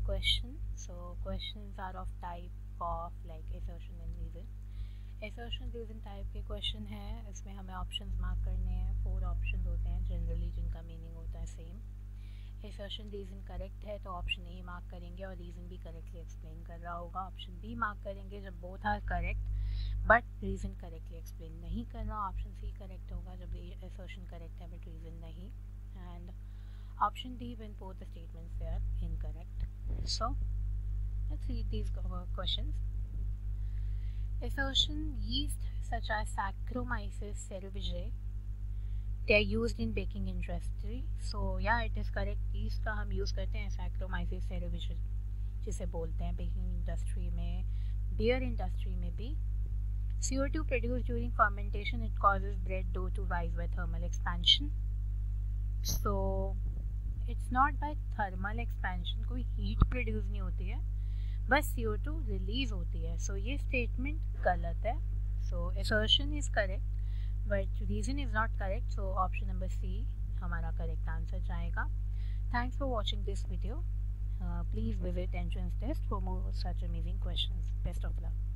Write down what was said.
question. So questions are of type of like assertion and reason. Assertion reason type के question है, इसमें हमें options mark करने हैं. 4 ऑप्शंस होते हैं जनरली जिनका मीनिंग होता है सेम. assertion रीज़न करेक्ट है तो ऑप्शन ए मार्क करेंगे और रीज़न भी करेक्टली एक्सप्लेन कर रहा होगा. ऑप्शन बी मार्क करेंगे जब both are correct but reason correctly explain नहीं कर रहा. ऑप्शन सी करेक्ट होगा जब assertion करेक्ट है बट रीज़न नहीं. And option D when both the statements they are incorrect. So let's read these questions. Assertion: yeast such as Saccharomyces cerevisiae, they are used in baking industry. So yeah, it is correct. yeast का हम use करते हैं Saccharomyces cerevisiae जिसे बोलते हैं baking industry में, beer industry में भी. CO2 produced during fermentation, it causes bread dough to rise by thermal expansion. So it's not by thermal expansion, कोई हीट प्रोड्यूस नहीं होती है, बस CO2 रिलीज होती है. सो ये स्टेटमेंट गलत है. So assertion is correct but reason is not correct. So option number C हमारा करेक्ट आंसर जाएगा. Thanks for watching this video. Please visit entrance test for more such amazing questions. Best of luck.